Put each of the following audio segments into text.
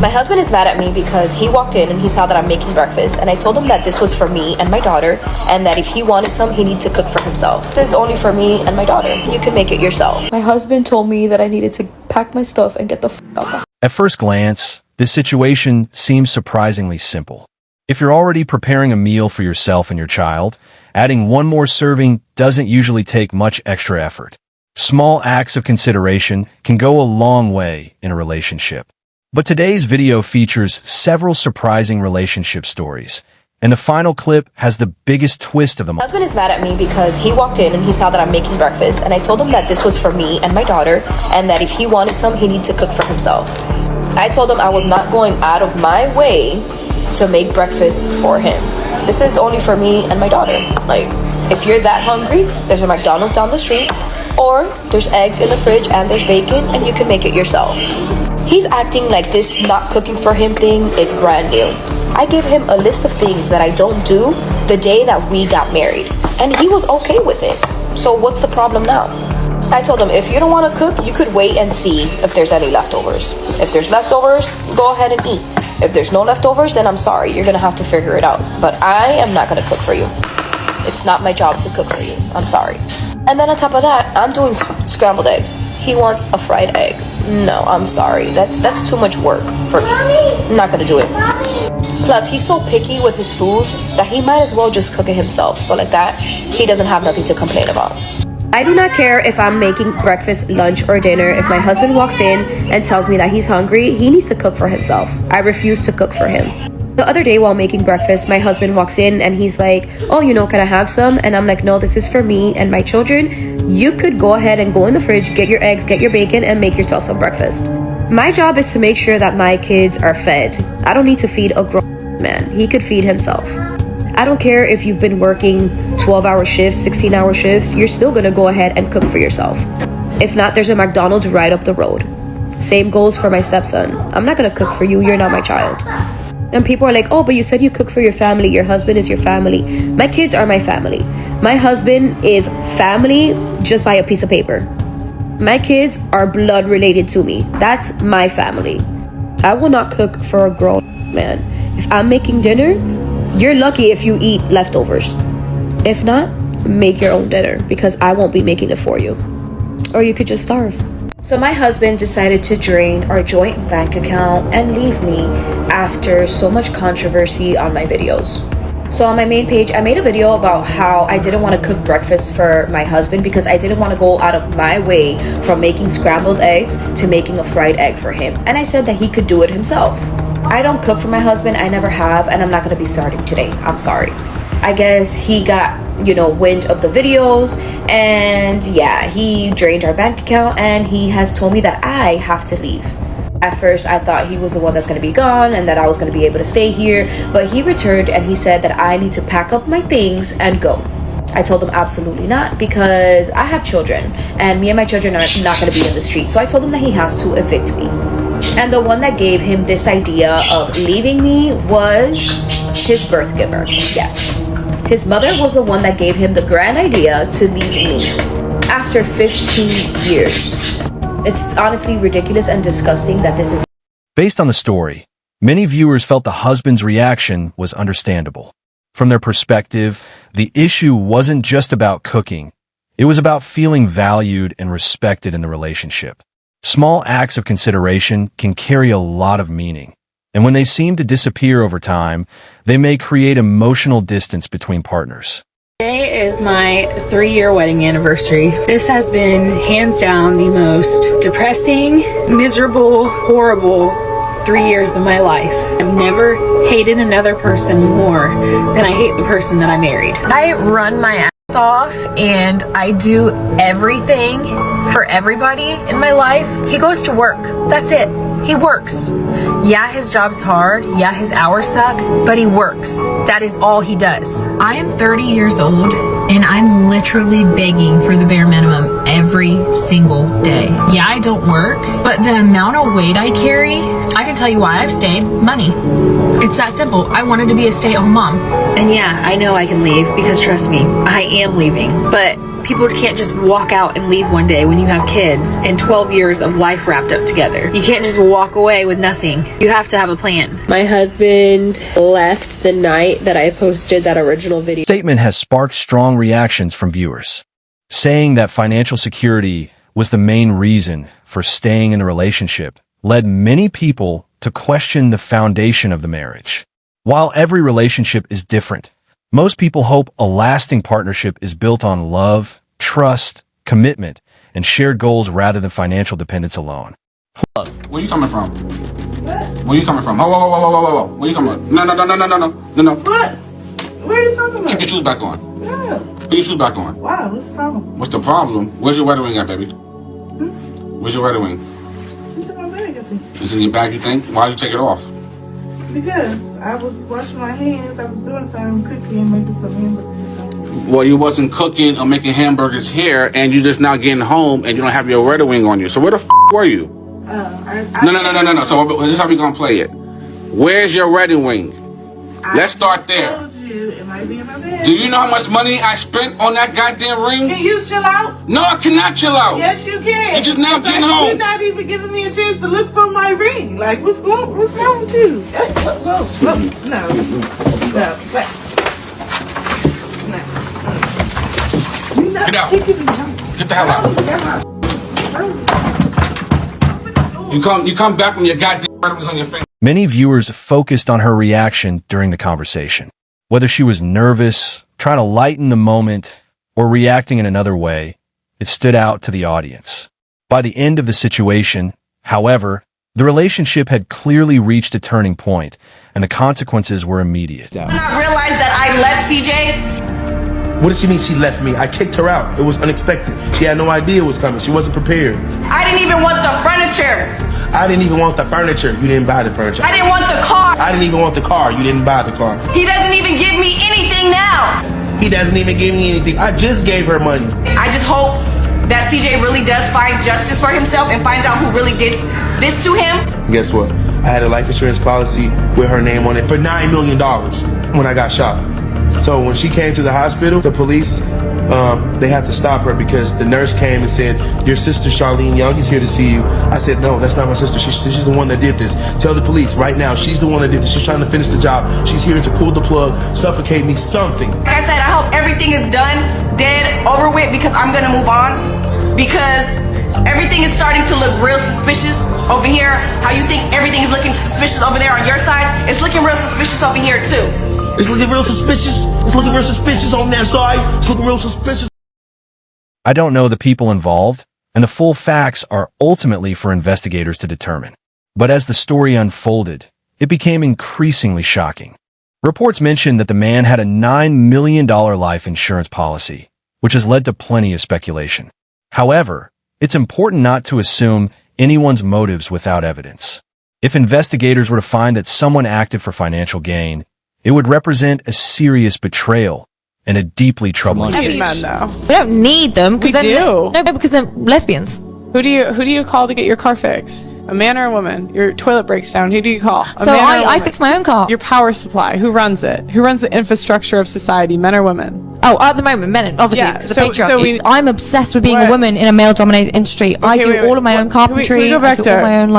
My husband is mad at me because he walked in and he saw that I'm making breakfast, and I told him that this was for me and my daughter, and that if he wanted some, he needs to cook for himself. This is only for me and my daughter. You can make it yourself. My husband told me that I needed to pack my stuff and get the out. At first glance, this situation seems surprisingly simple. If you're already preparing a meal for yourself and your child, adding one more serving doesn't usually take much extra effort. Small acts of consideration can go a long way in a relationship. But today's video features several surprising relationship stories, and the final clip has the biggest twist of them all. My husband is mad at me because he walked in and he saw that I'm making breakfast, and I told him that this was for me and my daughter, and that if he wanted some, he needs to cook for himself. I told him I was not going out of my way to make breakfast for him. This is only for me and my daughter. Like, if you're that hungry, there's a McDonald's down the street, or there's eggs in the fridge and there's bacon, and you can make it yourself. He's acting like this not cooking for him thing is brand new. I gave him a list of things that I don't do the day that we got married, and he was okay with it. So what's the problem now? I told him, if you don't want to cook, you could wait and see if there's any leftovers. If there's leftovers, go ahead and eat. If there's no leftovers, then I'm sorry, you're gonna have to figure it out. But I am not gonna cook for you. It's not my job to cook for you. I'm sorry. And then on top of that, I'm doing scrambled eggs. He wants a fried egg. No, I'm sorry. That's too much work for me. I'm not gonna do it. Plus, he's so picky with his food that he might as well just cook it himself. So like that, he doesn't have nothing to complain about. I do not care if I'm making breakfast, lunch, or dinner. If my husband walks in and tells me that he's hungry, he needs to cook for himself. I refuse to cook for him. The other day while making breakfast, my husband walks in and he's like, oh, can I have some? And I'm like, no, this is for me and my children. You could go ahead and go in the fridge, get your eggs, get your bacon, and make yourself some breakfast. My job is to make sure that my kids are fed. I don't need to feed a grown man. He could feed himself. I don't care if you've been working 12-hour shifts, 16-hour shifts, you're still gonna go ahead and cook for yourself. If not, there's a McDonald's right up the road. Same goes for my stepson. I'm not gonna cook for you, you're not my child. And people are like, oh, but you said you cook for your family, your husband is your family. My kids are my family. My husband is family just by a piece of paper. My kids are blood related to me. That's my family. I will not cook for a grown man. If I'm making dinner, you're lucky if you eat leftovers. If not, make your own dinner because I won't be making it for you. Or you could just starve. So my husband decided to drain our joint bank account and leave me after so much controversy on my videos. So on my main page, I made a video about how I didn't want to cook breakfast for my husband because I didn't want to go out of my way from making scrambled eggs to making a fried egg for him. And I said that he could do it himself. I don't cook for my husband, I never have, and I'm not going to be starting today. I'm sorry. I guess he got, wind of the videos, and yeah, he drained our bank account, and he has told me that I have to leave. At first, I thought he was the one that's going to be gone and that I was going to be able to stay here, but he returned and he said that I need to pack up my things and go. I told him absolutely not because I have children, and me and my children are not going to be in the street, so I told him that he has to evict me. And the one that gave him this idea of leaving me was his birth giver. Yes. His mother was the one that gave him the grand idea to leave me after 15 years. It's honestly ridiculous and disgusting that this is... Based on the story, many viewers felt the husband's reaction was understandable. From their perspective, the issue wasn't just about cooking. It was about feeling valued and respected in the relationship. Small acts of consideration can carry a lot of meaning, and when they seem to disappear over time, they may create emotional distance between partners. Today is my 3-year wedding anniversary. This has been hands down the most depressing, miserable, horrible 3 years of my life. I've never hated another person more than I hate the person that I married. I run my ass off and I do everything for everybody in my life. He goes to work. That's it. He works. Yeah, his job's hard. Yeah, his hours suck, but he works. That is all he does. I am 30 years old and I'm literally begging for the bare minimum. every single day. Yeah, I don't work, but the amount of weight I carry, I can tell you why I've stayed: money. It's that simple. I wanted to be a stay-at-home mom. And yeah, I know I can leave, because trust me, I am leaving. But people can't just walk out and leave one day when you have kids and 12 years of life wrapped up together. You can't just walk away with nothing. You have to have a plan. My husband left the night that I posted that original video. Statement has sparked strong reactions from viewers, saying that financial security was the main reason for staying in the relationship led many people to question the foundation of the marriage. While every relationship is different, most people hope a lasting partnership is built on love, trust, commitment, and shared goals rather than financial dependence alone. Where you coming from? What? Where you coming from? Whoa. Where you coming from? No. What? Where are you talking about? Keep your shoes back on. No. Put your shoes back on. Wow, what's the problem? What's the problem? Where's your wedding ring at, baby? Where's your wedding ring? It's in my bag, I think. It's in your bag, you think? Why'd you take it off? Because I was washing my hands, I was doing something, cooking, and making some hamburgers or something. Well, you wasn't cooking or making hamburgers here, and you just now getting home, and you don't have your wedding ring on you. So where the were you? No. So this is how we gonna play it. Where's your wedding ring? Let's start there. Told you, it might be in my bag. Do you know how much money I spent on that goddamn ring? Can you chill out? No, I cannot chill out. Yes, you can. You just now It's getting like home. You're not even giving me a chance to look for my ring. Like, what's wrong with you? Hey, whoa. No. Get out. Get the hell out. You come back when your goddamn wedding was on your finger. Many viewers focused on her reaction during the conversation, whether she was nervous, trying to lighten the moment, or reacting in another way. It stood out to the audience. By the end of the situation, however, the relationship had clearly reached a turning point, and the consequences were immediate. I realized that I left CJ. What does she mean she left me? I kicked her out. It was unexpected. She had no idea it was coming. She wasn't prepared. I didn't even want the furniture. I didn't even want the furniture. You didn't buy the furniture. I didn't want the car. I didn't even want the car. You didn't buy the car. He doesn't even give me anything now. He doesn't even give me anything. I just gave her money. I just hope that CJ really does find justice for himself and finds out who really did this to him. And guess what? I had a life insurance policy with her name on it for $9 million when I got shot. So when she came to the hospital, the police, they had to stop her because the nurse came and said, your sister Charlene Young is here to see you. I said, no, that's not my sister. She's the one that did this. Tell the police right now, she's the one that did this. She's trying to finish the job. She's here to pull the plug, suffocate me, something. Like I said, I hope everything is done, dead, over with, because I'm gonna move on. Because everything is starting to look real suspicious over here. How you think everything is looking suspicious over there on your side, it's looking real suspicious over here too. It's looking real suspicious. It's looking real suspicious on that side. It's looking real suspicious. I don't know the people involved, and the full facts are ultimately for investigators to determine. But as the story unfolded, it became increasingly shocking. Reports mentioned that the man had a $9 million life insurance policy, which has led to plenty of speculation. However, it's important not to assume anyone's motives without evidence. If investigators were to find that someone acted for financial gain, it would represent a serious betrayal and a deeply troubling We need case. men, though. We don't need them. We Then do. No, because they're lesbians. Who do you call to get your car fixed? A man or a woman? Your toilet breaks down. Who do you call? A So man or a I woman? fix my own car. Your power supply. Who runs it? Who runs the infrastructure of society? Men or women? Oh, at the moment, men, obviously, Yeah, the so patriarchy. we- I'm obsessed with being What? a woman in a male-dominated industry. I Okay, do wait, all of my own Can we carpentry. go back I do to all my own,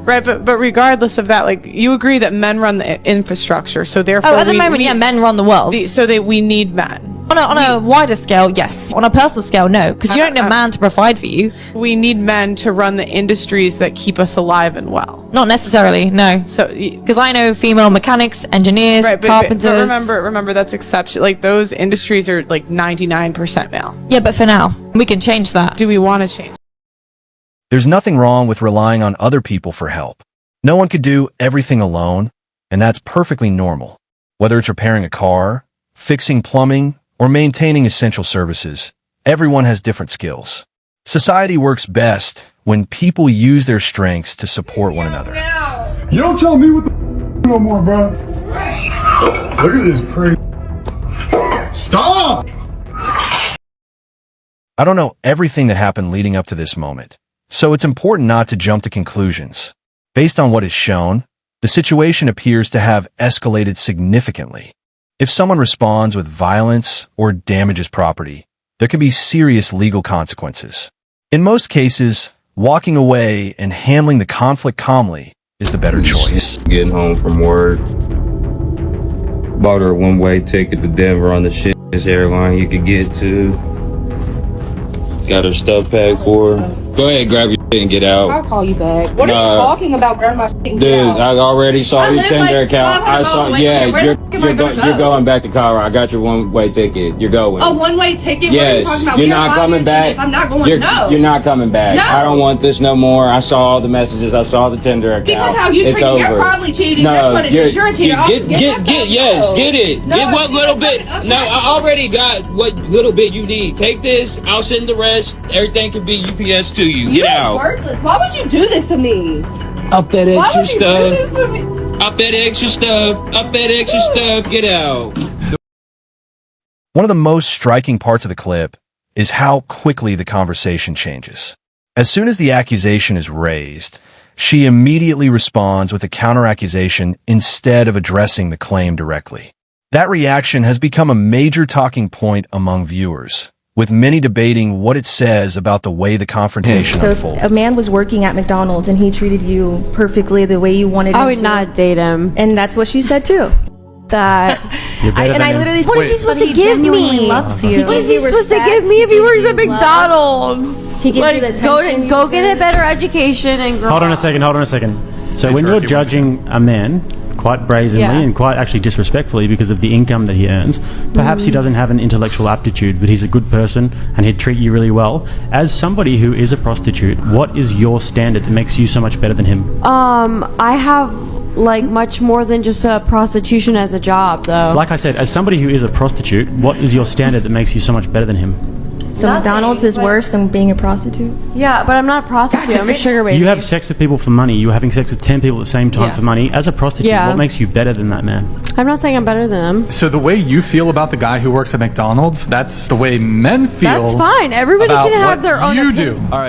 Right, but regardless of that, like, you agree that men run the infrastructure, so therefore Oh, at the moment, yeah, men run the world. we need men. On a wider scale, yes. On a personal scale, no. Because you don't need a man to provide for you. We need men to run the industries that keep us alive and well. Not necessarily, no. So, because I know female mechanics, engineers, right, but carpenters. remember that's exception. Like, those industries are like 99% male. Yeah, but for now, we can change that. Do we want to change? There's nothing wrong with relying on other people for help. No one could do everything alone, and that's perfectly normal. Whether it's repairing a car, fixing plumbing, or maintaining essential services, everyone has different skills. Society works best when people use their strengths to support one another. You don't tell me what the no more, bro. Look at this pretty. Stop! I don't know everything that happened leading up to this moment, so it's important not to jump to conclusions. Based on what is shown, the situation appears to have escalated significantly. If someone responds with violence or damages property, there can be serious legal consequences. In most cases, walking away and handling the conflict calmly is the better choice. Getting home from work, bought her a one-way ticket to Denver on the shittest airline you could get to. Got her stuff packed for her. Go ahead, grab your shit and get out. I'll call you back. What are you talking about? Grab my shit and get Dude, out. I already saw your Tinder like account. I saw, 500 yeah, miles away. you're going back to Colorado. I got your one-way ticket. You're going. A one-way ticket? Yes, what are you talking about? you're We not have coming 5 back. tickets. I'm not going, You're not coming back. No. I don't want this no more. I saw all the messages. I saw the Tinder account. Because how you it's treat me, over. you're probably cheating. No, That's what it is. You're a cheater. Get it. No, Get what little bit. No, I already got what little bit you need. Take this. I'll send the rest. Everything can be UPS to you. Get You're out. worthless. Why would you do this to me? Up that Why extra would you do stuff. this to me? Up that extra stuff. Up that extra stuff. Get out. One of the most striking parts of the clip is how quickly the conversation changes. As soon as the accusation is raised, she immediately responds with a counter-accusation instead of addressing the claim directly. That reaction has become a major talking point among viewers, with many debating what it says about the way the confrontation So unfolded. if a man was working at McDonald's and he treated you perfectly the way you wanted him to, I would not date him. And that's what she said too. That I literally, what is he supposed to give me? Loves you. What is he supposed to give me if he works at McDonald's? He gives you the attention go get a better education and grow Hold on a up. second. So when you're judging a man quite brazenly Yeah. and quite actually disrespectfully because of the income that he earns, perhaps he doesn't have an intellectual aptitude, but he's a good person and he'd treat you really well. As somebody who is a prostitute, what is your standard that makes you so much better than him? I have like much more than just a prostitution as a job, though. Like I said, as somebody who is a prostitute, what is your standard that makes you so much better than him? So McDonald's is worse than being a prostitute? Yeah, but I'm not a prostitute. I'm a sugar baby. You have sex with people for money. You're having sex with 10 people at the same time Yeah. for money. As a prostitute, Yeah. what makes you better than that man? I'm not saying I'm better than him. So the way you feel about the guy who works at McDonald's, that's the way men feel. That's fine. Everybody about can have what their own you opinion. do.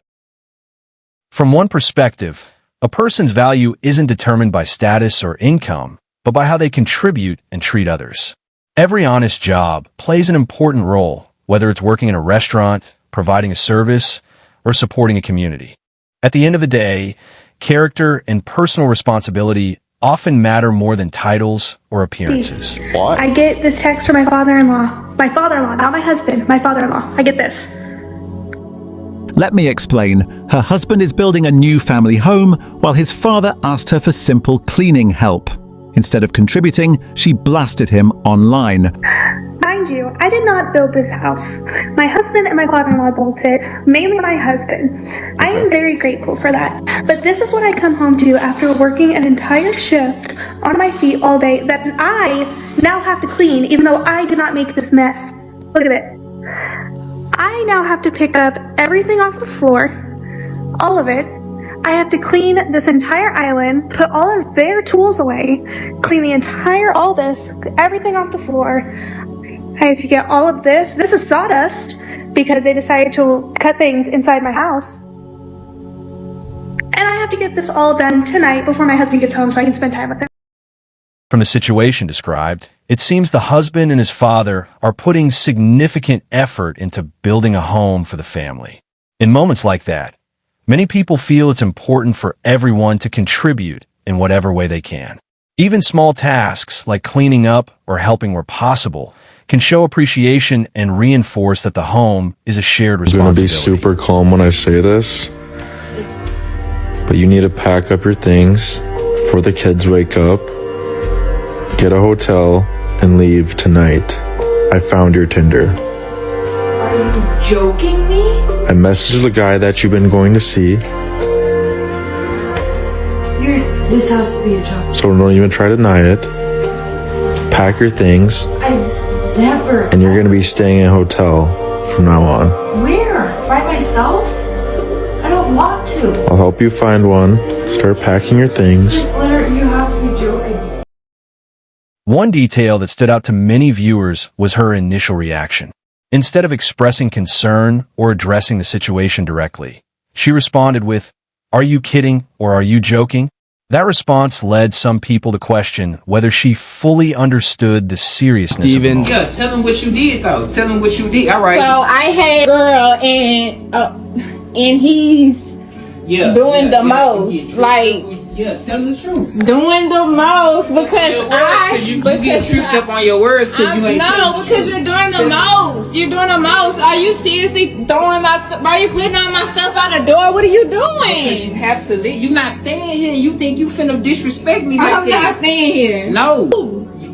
From one perspective, a person's value isn't determined by status or income, but by how they contribute and treat others. Every honest job plays an important role, whether it's working in a restaurant, providing a service, or supporting a community. At the end of the day, character and personal responsibility often matter more than titles or appearances. I get this text from my father-in-law. My father-in-law, not my husband, my father-in-law. I get this. Let me explain. Her husband is building a new family home while his father asked her for simple cleaning help. Instead of contributing, she blasted him online. Mind you, I did not build this house. My husband and my father-in-law built it, mainly my husband. I am very grateful for that. But this is what I come home to after working an entire shift on my feet all day that I now have to clean, even though I did not make this mess. Look at it. I now have to pick up everything off the floor, all of it. I have to clean this entire island, put all of their tools away, clean the entire, all this, everything off the floor. I have to get all of this. This is sawdust because they decided to cut things inside my house. And I have to get this all done tonight before my husband gets home so I can spend time with him. From the situation described, it seems the husband and his father are putting significant effort into building a home for the family. In moments like that, many people feel it's important for everyone to contribute in whatever way they can. Even small tasks like cleaning up or helping where possible can show appreciation and reinforce that the home is a shared I'm gonna be responsibility. super calm when I say this, but you need to pack up your things before the kids wake up, get a hotel, and leave tonight. I found your Tinder. Are you joking me? I messaged the guy that you've been going to see, This has to be a joke. so don't even try to deny it. Pack your things, I never. and you're gonna be staying in a hotel from now on. Where? By myself? I don't want to. I'll help you find one. Start packing your things. Just literally, you have to be joking. One detail that stood out to many viewers was her initial reaction. Instead of expressing concern or addressing the situation directly, she responded with, "Are you kidding or are you joking?" That response led some people to question whether she fully understood the seriousness of the moment. Yeah, tell him what you did though. Tell him what you did. All right. So I had a girl and he's doing the most. Yeah, tell him the truth. Doing the most because you get tripped up on your words because you ain't. No, because you're doing the most. You're doing the most. Are you seriously throwing my stuff? Are you putting all my stuff out the door? What are you doing? Because you have to leave. You're not staying here. You think you finna disrespect me like I'm that? I'm not staying here. No.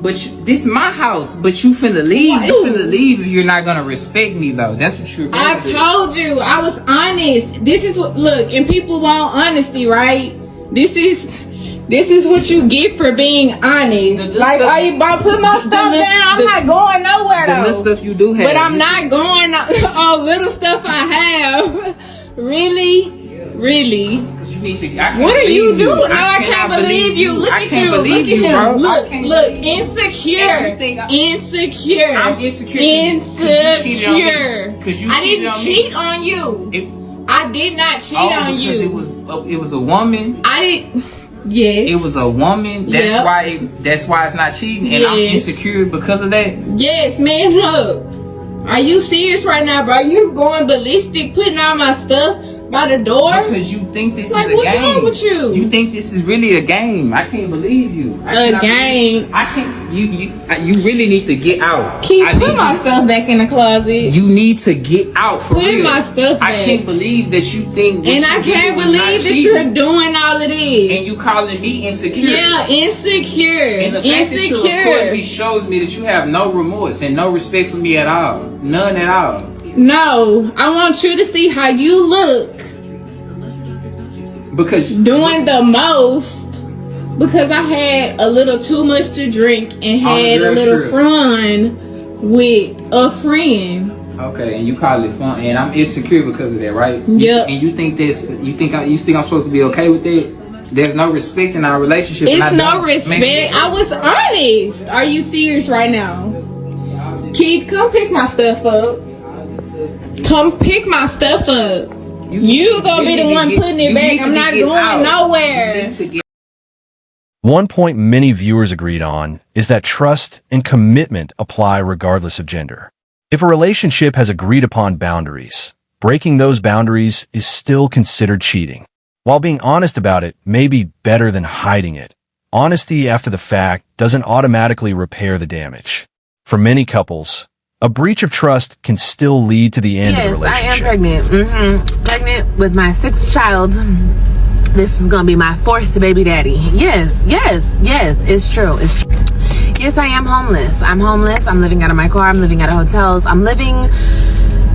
But this is my house. But you finna leave. You finna leave if you're not gonna respect me though. That's what you're. I told you. I was honest. This is what. Look, and people want honesty, right? This is what you get for being honest. Like, are you about to put my stuff down? I'm not going nowhere though. The little stuff you do have. But I'm not going all little stuff I have. Really? What are you doing? No, I can't believe you. Look at you. Look at him. Look, insecure. I'm insecure. I didn't cheat on you. I did not cheat on you. It was a woman. I didn't. Yes. It was a woman. That's why it's not cheating, and I'm insecure because of that. Yes, man. Look, are you serious right now, bro? You going ballistic, putting all my stuff by the door? Because you think this is a game. What's wrong with you? You think this is really a game. I can't believe you. A game? I can't. You really need to get out. Put my stuff back in the closet. You need to get out for real. Put my stuff back. I can't believe that you think. And I can't believe that you're doing all of this. And you calling me insecure. Yeah, insecure. And the fact that you're recording me shows me that you have no remorse and no respect for me at all. None at all. No, I want you to see how you look. Because doing the most. Because I had a little too much to drink and had a little fun with a friend. Okay, and you call it fun, and I'm insecure because of that, right? Yeah. And you think this? You think I'm supposed to be okay with that? There's no respect in our relationship. It's no respect. I was honest. Are you serious right now? Keith, come pick my stuff up. Come pick my stuff up. You gonna be the one putting it back. I'm not going nowhere. One point many viewers agreed on is that trust and commitment apply regardless of gender. If a relationship has agreed upon boundaries, breaking those boundaries is still considered cheating. While being honest about it may be better than hiding it, honesty after the fact doesn't automatically repair the damage. For many couples, a breach of trust can still lead to the end of the relationship. Yes, I am pregnant. Pregnant with my 6th child. This is gonna be my 4th baby daddy. Yes, it's true. Yes, I am homeless. I'm homeless. I'm living out of my car. I'm living out of hotels. I'm living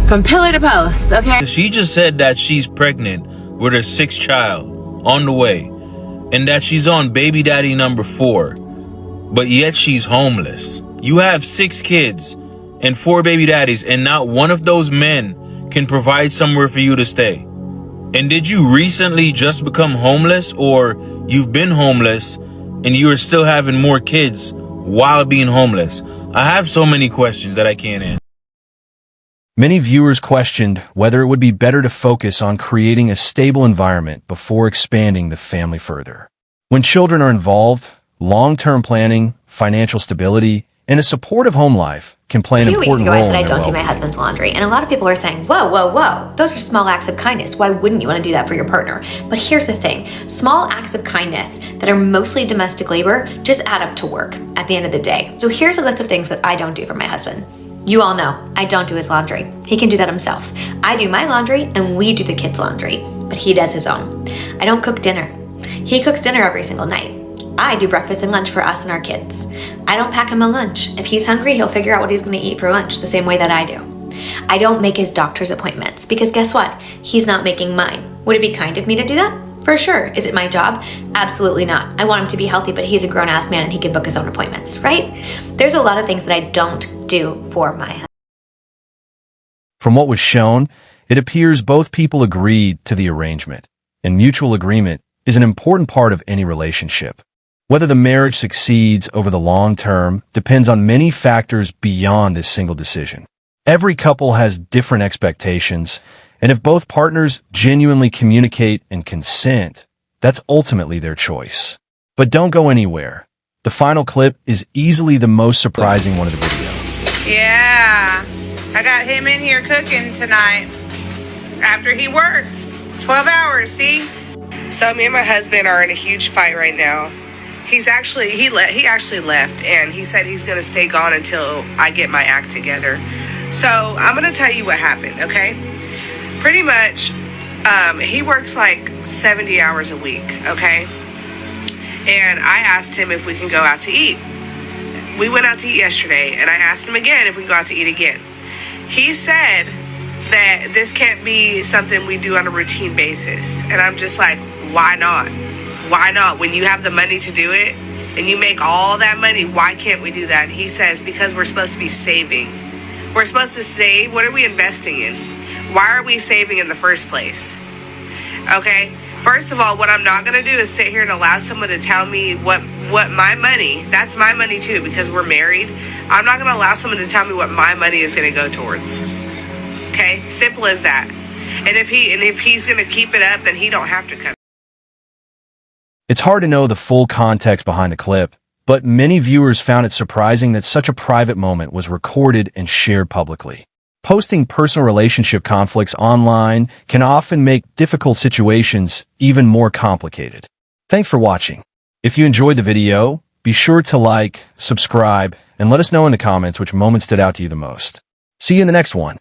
from pillar to post, okay? She just said that she's pregnant with her 6th child on the way, and that she's on baby daddy number 4, but yet she's homeless. You have 6 kids and 4 baby daddies, and not one of those men can provide somewhere for you to stay. And did you recently just become homeless, or you've been homeless and you are still having more kids while being homeless? I have so many questions that I can't answer. Many viewers questioned whether it would be better to focus on creating a stable environment before expanding the family further. When children are involved, long-term planning, financial stability, and a supportive home life can play an important role in their well-being. A few weeks ago, I said I don't do my husband's laundry, and a lot of people are saying, whoa, those are small acts of kindness. Why wouldn't you want to do that for your partner? But here's the thing, small acts of kindness that are mostly domestic labor just add up to work at the end of the day. So here's a list of things that I don't do for my husband. You all know, I don't do his laundry. He can do that himself. I do my laundry, and we do the kids' laundry, but he does his own. I don't cook dinner. He cooks dinner every single night. I do breakfast and lunch for us and our kids. I don't pack him a lunch. If he's hungry, he'll figure out what he's going to eat for lunch the same way that I do. I don't make his doctor's appointments because guess what? He's not making mine. Would it be kind of me to do that? For sure. Is it my job? Absolutely not. I want him to be healthy, but he's a grown-ass man and he can book his own appointments, right? There's a lot of things that I don't do for my husband. From what was shown, it appears both people agreed to the arrangement, and mutual agreement is an important part of any relationship. Whether the marriage succeeds over the long term depends on many factors beyond this single decision. Every couple has different expectations, and if both partners genuinely communicate and consent, that's ultimately their choice. But don't go anywhere. The final clip is easily the most surprising one of the video. Yeah, I got him in here cooking tonight after he worked 12 hours, see? So me and my husband are in a huge fight right now. He actually left, and he said he's gonna stay gone until I get my act together. So I'm gonna tell you what happened, okay? Pretty much, he works like 70 hours a week, okay? And I asked him if we can go out to eat. We went out to eat yesterday, and I asked him again if we can go out to eat again. He said that this can't be something we do on a routine basis. And I'm just like, why not? Why not? When you have the money to do it, and you make all that money, why can't we do that? And he says, because we're supposed to be saving. We're supposed to save. What are we investing in? Why are we saving in the first place? Okay? First of all, what I'm not going to do is sit here and allow someone to tell me what my money, that's my money too, because we're married. I'm not going to allow someone to tell me what my money is going to go towards. Okay? Simple as that. And if he's going to keep it up, then he don't have to come. It's hard to know the full context behind the clip, but many viewers found it surprising that such a private moment was recorded and shared publicly. Posting personal relationship conflicts online can often make difficult situations even more complicated. Thanks for watching. If you enjoyed the video, be sure to like, subscribe, and let us know in the comments which moments stood out to you the most. See you in the next one.